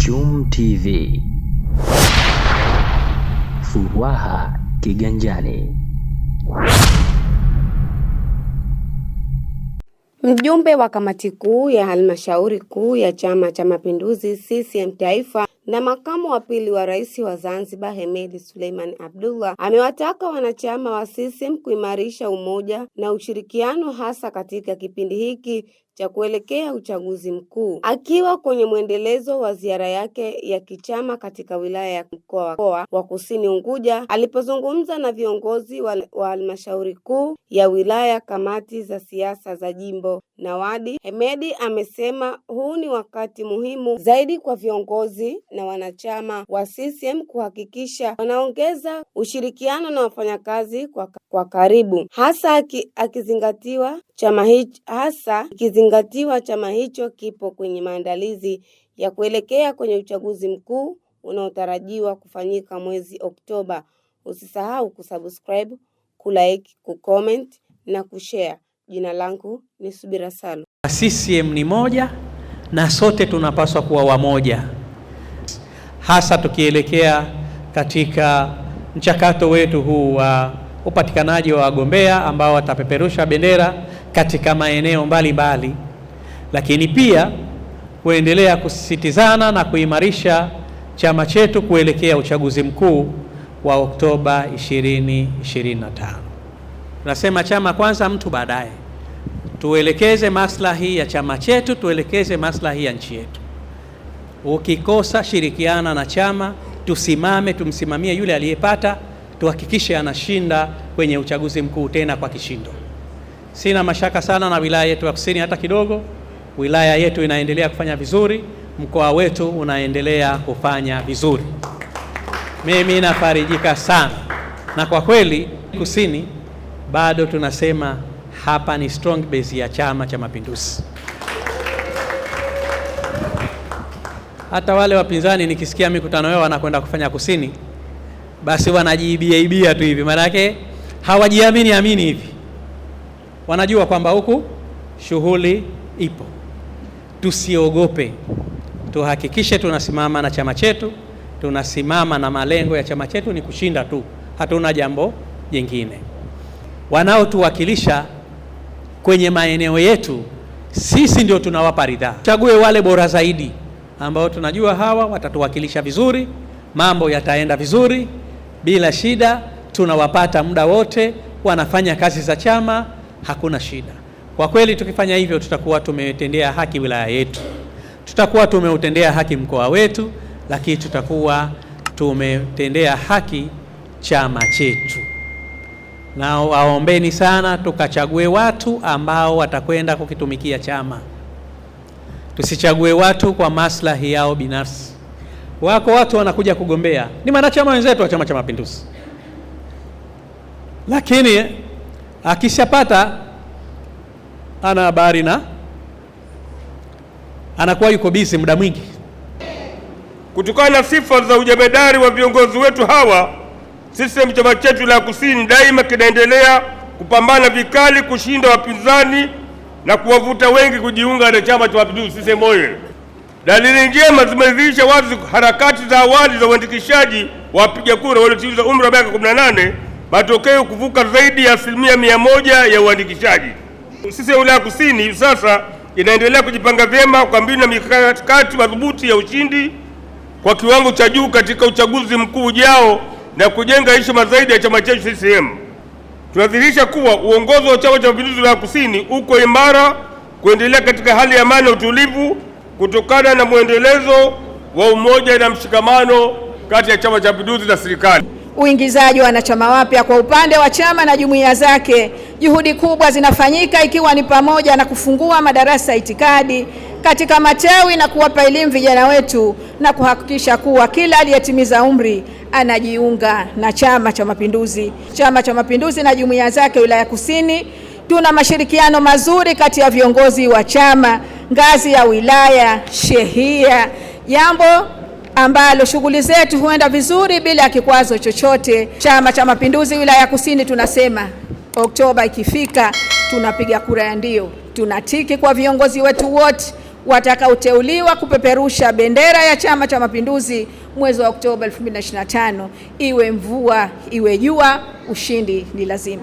Shum TV. Furaha kiganjani. Mjumbe wa kamati kuu ya halmashauri kuu ya Chama cha Mapinduzi CCM Taifa na makamu wa pili wa rais wa Zanzibar Hemed Suleiman Abdullah amewataka wanachama wa CCM kuimarisha umoja na ushirikiano hasa katika kipindi hiki cha kuelekea uchaguzi mkuu. Akiwa kwenye mwendelezo wa ziara yake ya kichama katika wilaya ya mkoa wa Kusini Unguja, alipozungumza na viongozi wa halmashauri kuu ya wilaya, kamati za siasa za jimbo na wadi, Hemed amesema huu ni wakati muhimu zaidi kwa viongozi na wanachama wa CCM kuhakikisha wanaongeza ushirikiano na wafanyakazi kwa karibu, hasa akizingatiwa chama hicho kipo kwenye maandalizi ya kuelekea kwenye uchaguzi mkuu unaotarajiwa kufanyika mwezi Oktoba. Usisahau kusubscribe, kulike, kucomment na kushare. Jina langu ni Subira Salu. CCM ni moja na sote tunapaswa kuwa wamoja, hasa tukielekea katika mchakato wetu huu wa upatikanaji wa wagombea ambao watapeperusha bendera katika maeneo mbalimbali, lakini pia kuendelea kusisitizana na kuimarisha chama chetu kuelekea uchaguzi mkuu wa Oktoba 2025. Tunasema chama kwanza, mtu baadaye. Tuelekeze maslahi ya chama chetu, tuelekeze maslahi ya nchi yetu. Ukikosa shirikiana na chama, tumsimamie yule aliyepata, tuhakikishe anashinda kwenye uchaguzi mkuu tena kwa kishindo. Sina mashaka sana na wilaya yetu ya Kusini hata kidogo. Wilaya yetu inaendelea kufanya vizuri, mkoa wetu unaendelea kufanya vizuri. Mimi nafarijika sana, na kwa kweli Kusini bado tunasema hapa ni strong base ya Chama cha Mapinduzi. Hata wale wapinzani nikisikia mikutano yao wanakwenda kufanya Kusini, basi wanajiibia tu hivi, maana yake hawajiamini hivi. Wanajua kwamba huku shughuli ipo. Tusiogope, tuhakikishe tunasimama na chama chetu, tunasimama na malengo ya chama chetu ni kushinda tu, hatuna jambo jingine. Wanaotuwakilisha kwenye maeneo yetu, sisi ndio tunawapa ridhaa. Chague wale bora zaidi ambao tunajua hawa watatuwakilisha vizuri, mambo yataenda vizuri bila shida, tunawapata muda wote, wanafanya kazi za chama, hakuna shida. Kwa kweli tukifanya hivyo tutakuwa tumetendea haki wilaya yetu, tutakuwa tumeutendea haki mkoa wetu, lakini tutakuwa tumetendea haki chama chetu. Na waombeni sana tukachague watu ambao watakwenda kukitumikia chama. Tusichague watu kwa maslahi yao binafsi. Wako watu wanakuja kugombea, ni wanachama wenzetu wa Chama cha Mapinduzi, lakini akishapata ana habari na anakuwa yuko busy muda mwingi. Kutokana na sifa za ujemedari wa viongozi wetu hawa, CCM chama chetu la Kusini daima kinaendelea kupambana vikali kushinda wapinzani na kuwavuta wengi kujiunga na Chama cha Mapinduzi. CCM oyee! Dalili njema zimedhihirisha wazi harakati za awali za uandikishaji wa wapiga kura waliotimiza umri wa miaka 18, matokeo kuvuka zaidi ya 100% ya uandikishaji. CCM wilaya Kusini sasa inaendelea kujipanga vyema kwa mbinu na mikakati madhubuti ya ushindi kwa kiwango cha juu katika uchaguzi mkuu ujao na kujenga heshima zaidi ya chama chetu CCM. Tunadhihirisha kuwa uongozi wa Chama cha Mapinduzi wilaya Kusini uko imara kuendelea katika hali ya amani na utulivu kutokana na mwendelezo wa umoja na mshikamano kati ya Chama cha Mapinduzi na serikali. Uingizaji wa wanachama wapya kwa upande wa chama na jumuiya zake, juhudi kubwa zinafanyika ikiwa ni pamoja na kufungua madarasa ya itikadi katika matawi na kuwapa elimu vijana wetu na kuhakikisha kuwa kila aliyetimiza umri anajiunga na Chama cha Mapinduzi. Chama cha Mapinduzi na jumuiya zake wilaya Kusini tuna mashirikiano mazuri kati ya viongozi wa chama ngazi ya wilaya, shehia, jambo ambalo shughuli zetu huenda vizuri bila kikwazo chochote. Chama cha Mapinduzi wilaya Kusini tunasema Oktoba ikifika tunapiga kura ya ndio. Tunatiki kwa viongozi wetu wote watakaoteuliwa kupeperusha bendera ya Chama cha Mapinduzi mwezi wa Oktoba 2025. Iwe mvua iwe jua, ushindi ni lazima.